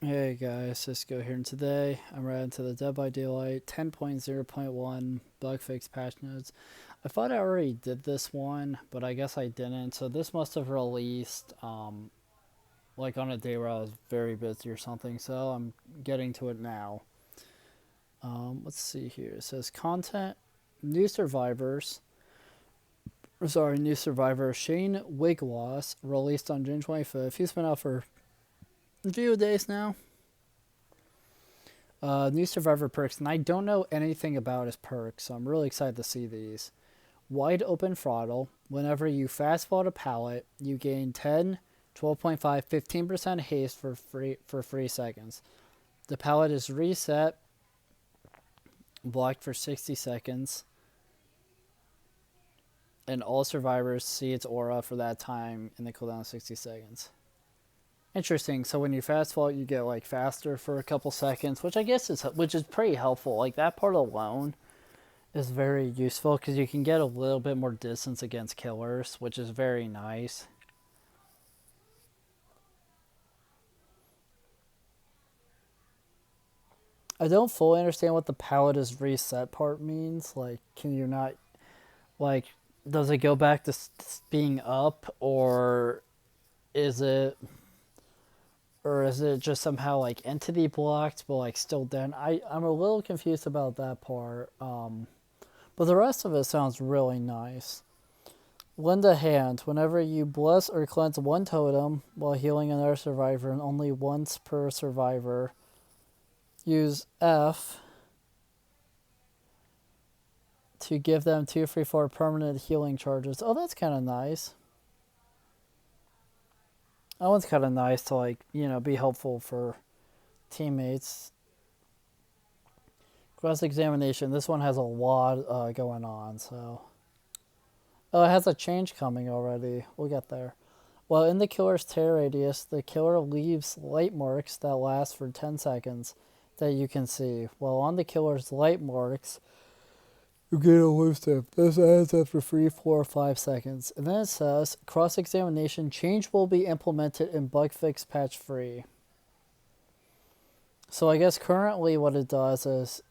Hey guys, D1sco here, and today I'm right into the Dead by Daylight 10.0.1 bug fix patch notes. I thought I already did this one, but I guess I didn't. So this must have released like on a day where I was very busy or something. So I'm getting to it now. Let's see here. It says content, new survivors. Sorry, new survivor Shane Wigloss released on June 25th. He's been out for a few days now. New survivor perks, and I don't know anything about his perks, so I'm really excited to see these. Wide open throttle. Whenever you fastball a pallet, you gain 10, 12.5, 15% haste for 3 seconds. The pallet is reset, blocked for 60 seconds, and all survivors see its aura for that time in the cooldown of 60 seconds. Interesting. So when you fast forward, you get like faster for a couple seconds, which is pretty helpful. Like that part alone is very useful because you can get a little bit more distance against killers, which is very nice. I don't fully understand what the palette is reset part means. Like, can you not like? Does it go back to being up, is it or is it just somehow like entity blocked but like still down? I'm a little confused about that part. But the rest of it sounds really nice. Lend a hand. Whenever you bless or cleanse one totem while healing another survivor, and only once per survivor, use F to give them 2, 3, 4 permanent healing charges. Oh, that's kind of nice. That one's kind of nice to like, be helpful for teammates. Cross examination. This one has a lot going on, so. Oh, it has a change coming already. We'll get there. While in the killer's tear radius, the killer leaves light marks that last for 10 seconds that you can see. While on the killer's light marks, you get a elusive. This adds up for 3, 4, 5 seconds. And then it says, cross-examination change will be implemented in bug fix patch 3. So I guess currently what it does is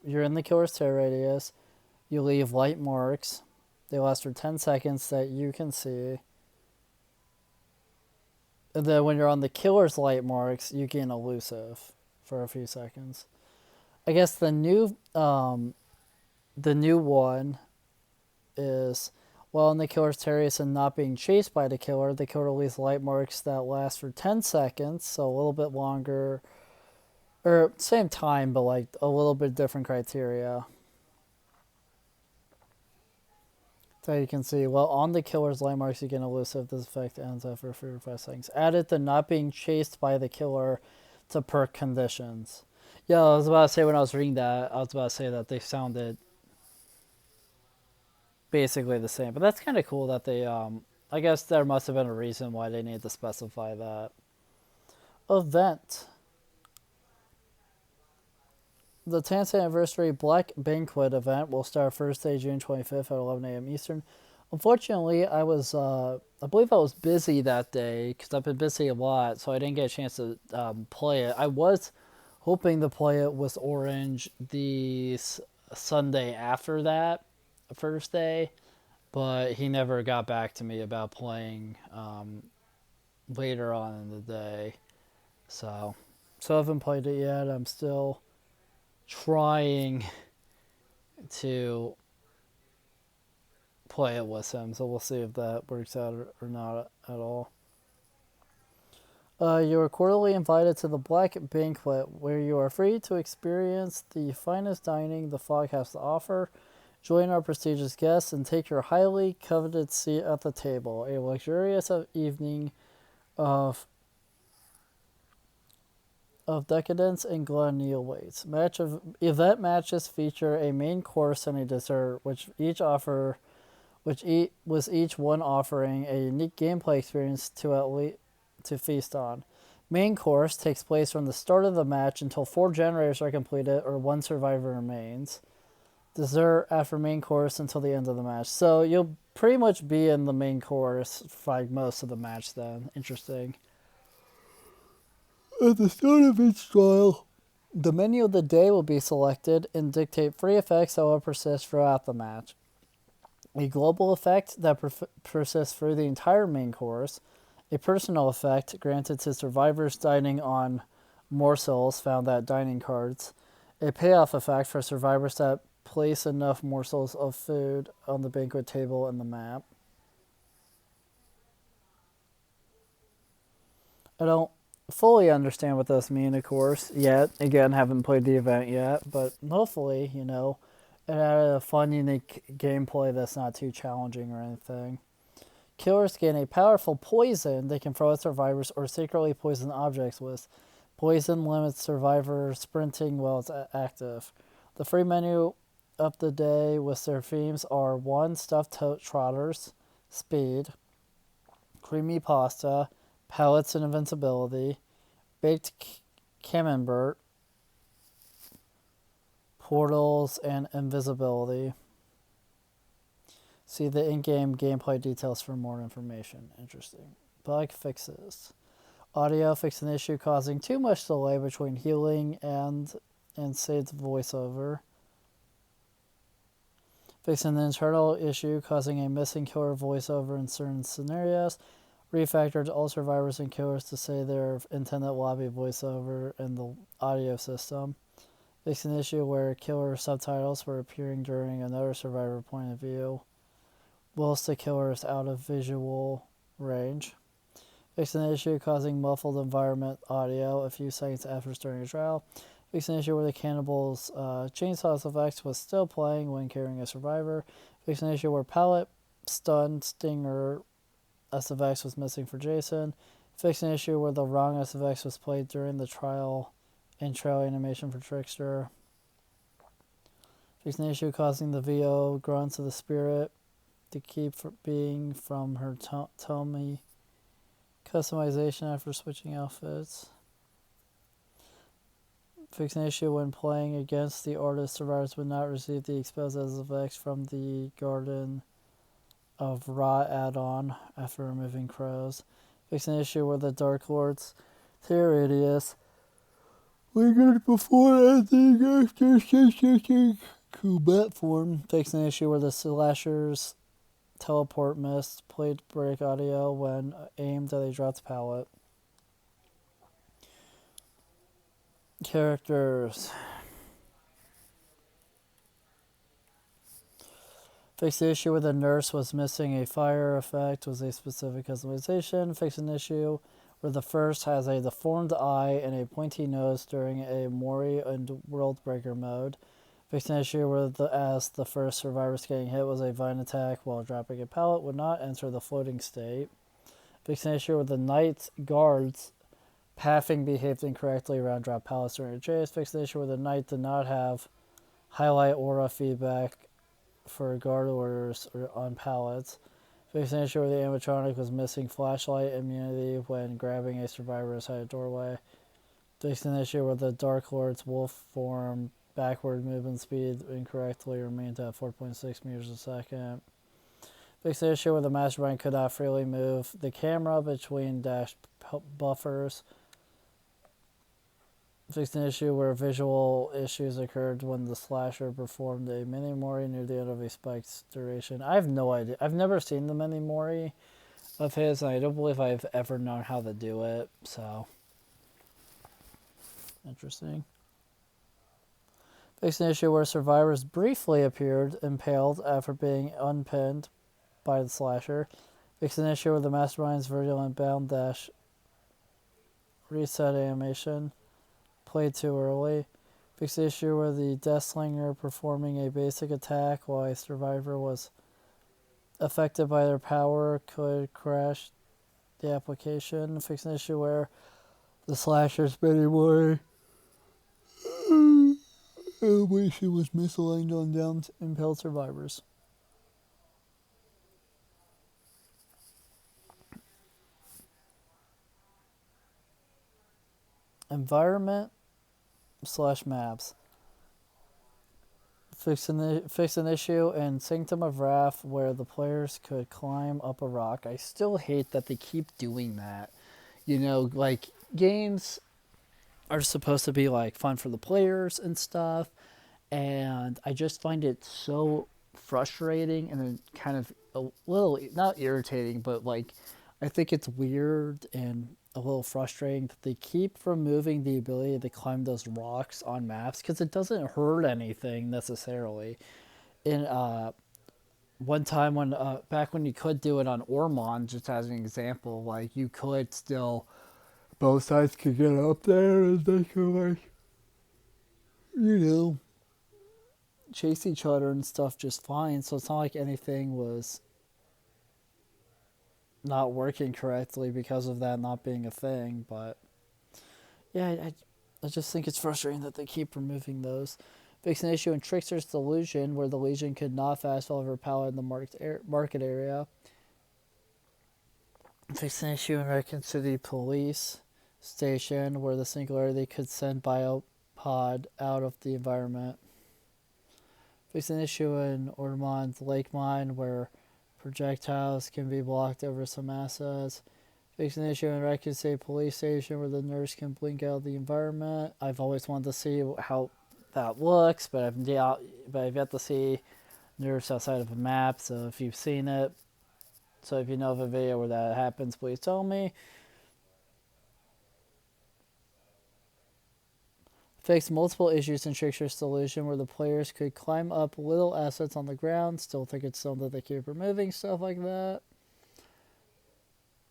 you're in the killer's tear radius, you leave light marks. They last for 10 seconds that you can see. And then when you're on the killer's light marks, you gain elusive for a few seconds. I guess the new one is while in the killer's terrace and not being chased by the killer leaves light marks that last for 10 seconds, so a little bit longer, or same time, but like a little bit different criteria. So you can see, well, on the killer's light marks, you get elusive. This effect ends after 3 or 5 seconds. Added the not being chased by the killer to perk conditions. Yeah, I was about to say when I was reading that, I was about to say that they sounded basically the same. But that's kind of cool that they, I guess there must have been a reason why they needed to specify that. Event. The 10th anniversary Black Banquet event will start Thursday, June 25th at 11 a.m. Eastern. Unfortunately, I believe I was busy that day because I've been busy a lot, so I didn't get a chance to play it. I was hoping to play it with Orange the Sunday after that, Thursday, but he never got back to me about playing later on in the day. So I haven't played it yet. I'm still trying to play it with him, so we'll see if that works out or not at all. You are quarterly invited to the Black Banquet, where you are free to experience the finest dining the fog has to offer. Join our prestigious guests and take your highly coveted seat at the table. A luxurious evening of decadence and gluttony awaits. Event matches feature a main course and a dessert, with each one offering a unique gameplay experience to feast on. Main course takes place from the start of the match until 4 generators are completed or 1 survivor remains. Dessert after main course until the end of the match. So you'll pretty much be in the main course for like most of the match then. Interesting. At the start of each trial, the menu of the day will be selected and dictate free effects that will persist throughout the match. A global effect that persists through the entire main course, a personal effect granted to survivors dining on morsels found at dining carts, a payoff effect for survivors that place enough morsels of food on the banquet table and the map. I don't fully understand what those mean, of course, yet. Again, haven't played the event yet, but hopefully, it added a fun, unique gameplay that's not too challenging or anything. Killers gain a powerful poison they can throw at survivors or secretly poison objects with. Poison limits survivor sprinting while it's active. The free menu of the day with their themes are 1. Stuffed trotters, speed, creamy pasta, pellets and invincibility, baked camembert, portals, and invisibility. See the in-game gameplay details for more information. Interesting. Bug fixes. Audio fixed an issue causing too much delay between healing and saved voiceover. Fixed an internal issue causing a missing killer voiceover in certain scenarios. Refactored all survivors and killers to say their intended lobby voiceover in the audio system. Fixed an issue where killer subtitles were appearing during another survivor point of view, whilst the killer is out of visual range. Fixed an issue causing muffled environment audio a few seconds after starting a trial. Fixed an issue where the cannibal's chainsaws effects was still playing when carrying a survivor. Fixed an issue where pallet, stun, stinger SFX was missing for Jason. Fixed an issue where the wrong SFX was played during the trial and trail animation for Trickster. Fixed an issue causing the VO grunts of the spirit to keep being from her Tommy customization after switching outfits. Fixed an issue when playing against the artist, survivors would not receive the exposed SFX from the Garden of Rot add-on after removing crows. Fixed an issue where the Dark Lord's tear radius lingered before ending after switching combat form. Fixed an issue where the slasher's teleport mist played break audio when aimed at a dropped pallet. Characters. Fixed the issue where the nurse was missing a fire effect was a specific customization. Fixed an issue where the first has a deformed eye and a pointy nose during a Mori and World Breaker mode. Fixed an issue where as the first survivors getting hit was a vine attack while dropping a pallet would not enter the floating state. Fixed an issue where the night guards pathing behaved incorrectly around drop pallets during a chase. Fixed the issue where the knight did not have highlight aura feedback for guard orders on pallets. Fixed an issue where the animatronic was missing flashlight immunity when grabbing a survivor inside a doorway. Fixed an issue where the Dark Lord's wolf form backward movement speed incorrectly remained at 4.6 meters a second. Fixed the issue where the mastermind could not freely move the camera between dash buffers. Fixed an issue where visual issues occurred when the slasher performed a mini Mori near the end of a spiked duration. I have no idea. I've never seen the mini Mori of his, and I don't believe I've ever known how to do it, so interesting. Fixed an issue where survivors briefly appeared impaled after being unpinned by the slasher. Fixed an issue where the mastermind's virulent bound dash reset animation played too early. Fixed the issue where the Deathslinger performing a basic attack while a survivor was affected by their power could crash the application. Fixed an issue where the slasher's mini Mori animation was misaligned on downed impaled survivors. Environment / maps. Fix an issue in Sanctum of Wrath where the players could climb up a rock. I still hate that they keep doing that. Like games are supposed to be like fun for the players and stuff, and I just find it so frustrating and kind of a little not irritating, but like I think it's weird and a little frustrating that they keep removing the ability to climb those rocks on maps because it doesn't hurt anything necessarily. In one time when back when you could do it on Ormond, just as an example, like you could still both sides could get up there and they could like you know chase each other and stuff just fine. So it's not like anything was not working correctly because of that not being a thing. But yeah, I just think it's frustrating that they keep removing those. Fix an issue in Trickster's Delusion where the Legion could not fast travel over pallet in the market area. Fix an issue in Raccoon City Police Station where the Singularity could send Biopod out of the environment. Fix an issue in Ormond Lake Mine where projectiles can be blocked over some assets. Fix an issue in Raccoon City Police Station where the nurse can blink out of the environment. I've always wanted to see how that looks, but I've yet to see nurse outside of a map. So if you've seen it, so if you know of a video where that happens, please tell me. Fix multiple issues in Trickster's Solution where the players could climb up little assets on the ground. Still think it's something they keep removing, stuff like that.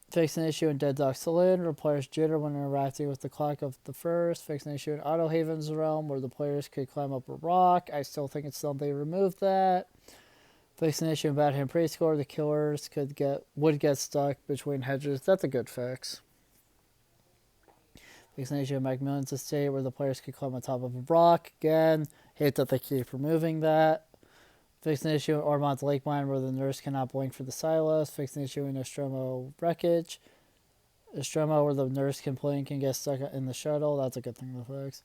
Fix an issue in Dead Dog Saloon where players jitter when interacting with the clock of the first. Fix an issue in Auto Haven's Realm where the players could climb up a rock. I still think it's something they removed that. Fix an issue in Bad Hand Preschool where the killers would get stuck between hedges. That's a good fix. Fix an issue in Macmillan's Estate where the players could climb on top of a rock. Again, hate that they keep removing that. Fix an issue in Ormond's Lake Mine where the nurse cannot blink for the silos. Fix an issue in Nostromo Wreckage. Nostromo where the nurse can blink and get stuck in the shuttle. That's a good thing to fix.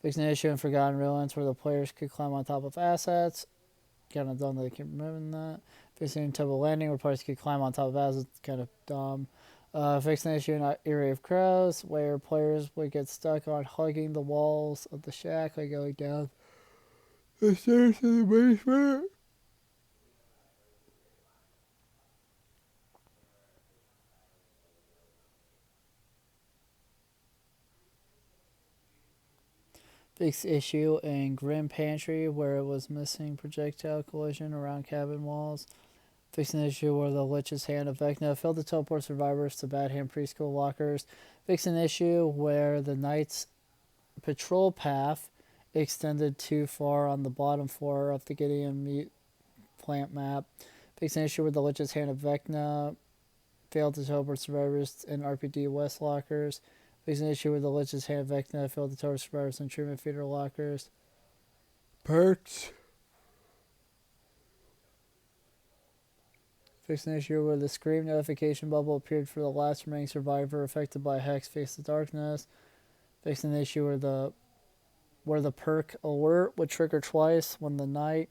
Fix an issue in Forgotten Ruins where the players could climb on top of assets. Kind of dumb that they keep removing that. Fix an issue in Temple Landing where players could climb on top of assets. Kind of dumb. Fix an issue in Area of Crows where players would get stuck on hugging the walls of the shack, like going down the stairs to the basement. Fix issue in Grim Pantry where it was missing projectile collision around cabin walls. Fix an issue where the Lich's Hand of Vecna failed to teleport survivors to Bad Hand Preschool lockers. Fix an issue where the Knight's patrol path extended too far on the bottom floor of the Gideon Meat Plant map. Fix an issue where the Lich's Hand of Vecna failed to teleport survivors in RPD West lockers. Fix an issue where the Lich's Hand of Vecna failed to teleport survivors in treatment feeder lockers. Perks. Fix an issue where the Scream notification bubble appeared for the last remaining survivor affected by Hex Face the Darkness. Fix an issue where the perk alert would trigger twice when the knight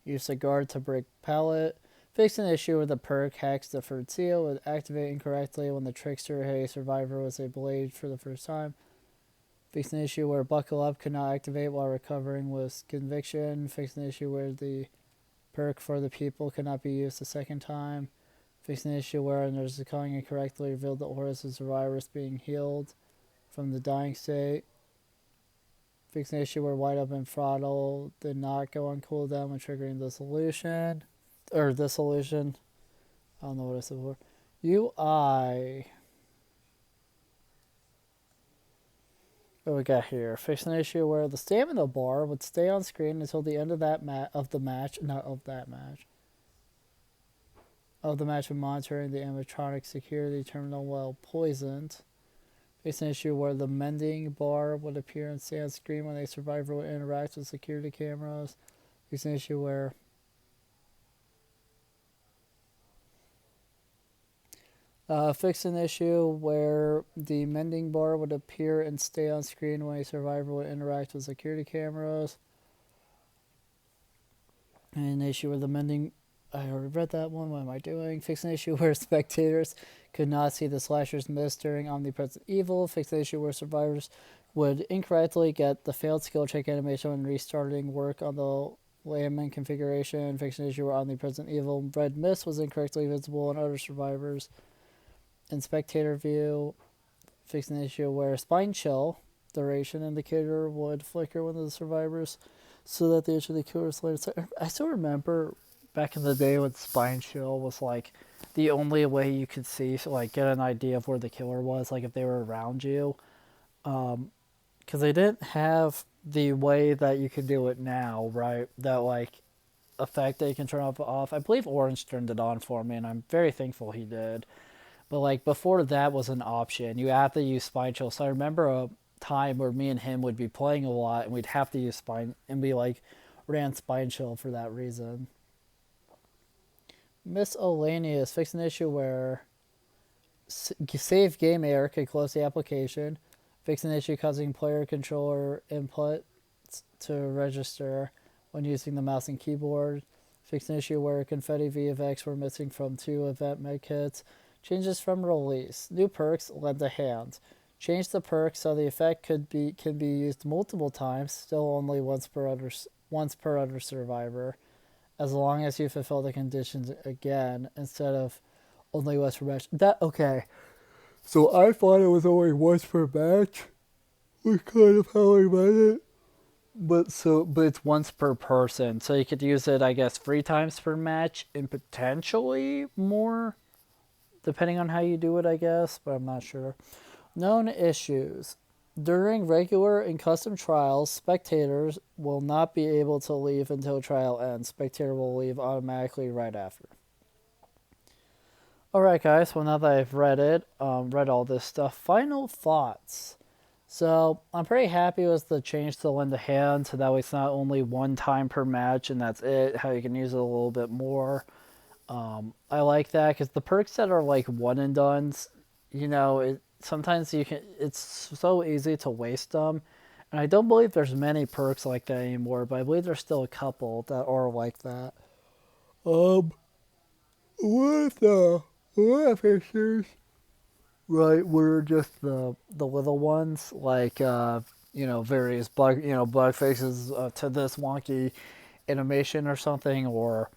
used a guard to break pallet. Fix an issue where the perk Hex Deferred Seal would activate incorrectly when the trickster hit a survivor with a blade for the first time. Fix an issue where Buckle Up could not activate while recovering with Conviction. Fix an issue where the perk for the people cannot be used a second time. Fix an issue where a nurse calling incorrectly revealed the auras of survivors being healed from the dying state. Fix an issue where White Up and Throttle did not go on cooldown when triggering dissolution. Dissolution. I don't know what I said before. UI. What we got here? Fix an issue where the stamina bar would stay on screen until the end of the match when monitoring the animatronic security terminal while poisoned. Fix an issue where the mending bar would appear and stay on screen when a survivor would interact with security cameras. Fix an issue where fix an issue where the mending bar would appear and stay on screen when a survivor would interact with security cameras. And an issue where the mending... I already read that one. What am I doing? Fix an issue where spectators could not see the slashers miss during omnipresent evil. Fix the issue where survivors would incorrectly get the failed skill check animation when restarting work on the layman configuration. Fix an issue where omnipresent evil red mist was incorrectly visible on other survivors. In spectator view, fix an issue where spine chill duration indicator would flicker when the survivors so that the issue of the killer's later. So I still remember back in the day when spine chill was like the only way you could see, so like get an idea of where the killer was, like if they were around you, because they didn't have the way that you can do it now, right? That like effect that you can turn off. I believe Orange turned it on for me, and I'm very thankful he did. But like before that was an option, you have to use spine chill. So I remember a time where me and him would be playing a lot, and we'd have to use spine, and we like ran spine chill for that reason. Miscellaneous, fix an issue where save game error could close the application. Fix an issue causing player controller input to register when using the mouse and keyboard. Fix an issue where confetti VFX were missing from 2 event medkits. Changes from release. New perks, lend a hand. Change the perk so the effect can be used multiple times, still only once per other survivor, as long as you fulfill the conditions again instead of only once per match. That okay. So I thought it was only once per match, which kind of how I read it. But it's once per person, so you could use it, I guess, 3 times per match, and potentially more, depending on how you do it, I guess. But I'm not sure. Known issues: during regular and custom trials, spectators will not be able to leave until trial ends. Spectator will leave automatically right after. Alright, guys, well, now that I've read it, read all this stuff, final thoughts. So, I'm pretty happy with the change to lend a hand, so that way it's not only 1 time per match and that's it, how you can use it a little bit more. I like that, because the perks that are like one and dones, sometimes it's so easy to waste them. And I don't believe there's many perks like that anymore, but I believe there's still a couple that are like that. With what issues? Right, we're just the little ones, like various bug faces to this wonky animation or something, or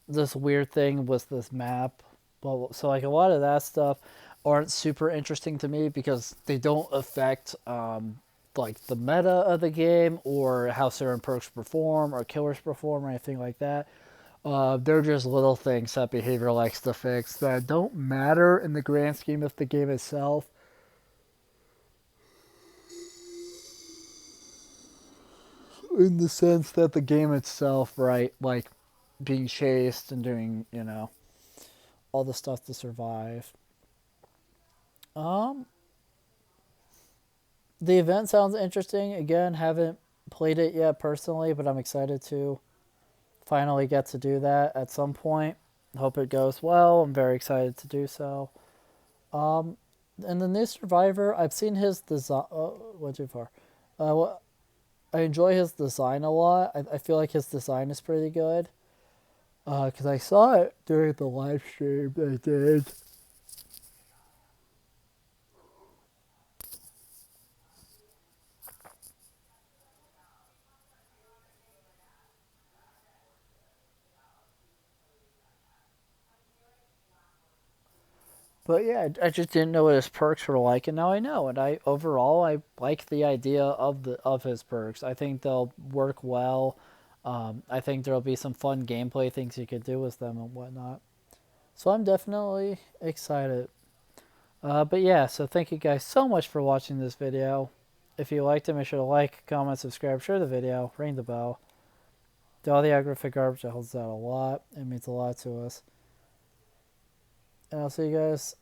this weird thing with this map. Well, so like a lot of that stuff aren't super interesting to me because they don't affect like the meta of the game or how certain perks perform or killers perform or anything like that. They're just little things that behavior likes to fix that don't matter in the grand scheme of the game itself. In the sense that the game itself, right, like being chased and doing, all the stuff to survive. Um, the event sounds interesting. Again, haven't played it yet personally, but I'm excited to finally get to do that at some point. Hope it goes well. I'm very excited to do so. And the new Survivor, I've seen his design. Oh, went too far. I enjoy his design a lot. I feel like his design is pretty good. Because I saw it during the live stream they did. But yeah, I just didn't know what his perks were like, and now I know. And I like the idea of his perks. I think they'll work well. I think there'll be some fun gameplay things you could do with them and whatnot. So I'm definitely excited. But yeah, so thank you guys so much for watching this video. If you liked it, make sure to like, comment, subscribe, share the video, ring the bell. Do all the aggregate garbage. That helps out a lot. It means a lot to us. And I'll see you guys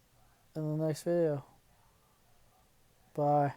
in the next video. Bye.